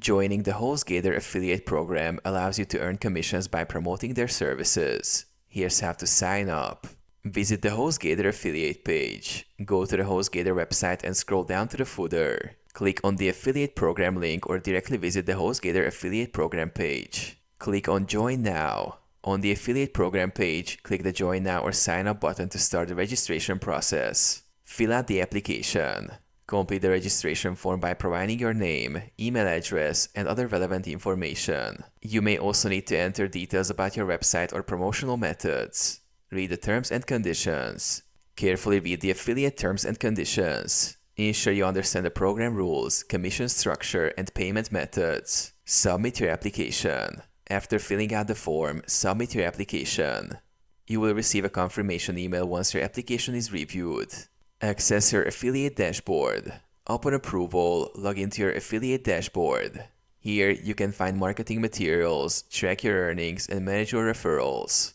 Joining the HostGator affiliate program allows you to earn commissions by promoting their services. Here's how to sign up. Visit the HostGator affiliate page. Go to the HostGator website and scroll down to the footer. Click on the affiliate program link or directly visit the HostGator affiliate program page. Click on Join Now. On the affiliate program page, click the Join Now or Sign Up button to start the registration process. Fill out the application. Complete the registration form by providing your name, email address, and other relevant information. You may also need to enter details about your website or promotional methods. Read the terms and conditions. Carefully read the affiliate terms and conditions. Ensure you understand the program rules, commission structure, and payment methods. Submit your application. After filling out the form, submit your application. You will receive a confirmation email once your application is reviewed. Access your affiliate dashboard. Upon approval, log into your affiliate dashboard. Here, you can find marketing materials, track your earnings, and manage your referrals.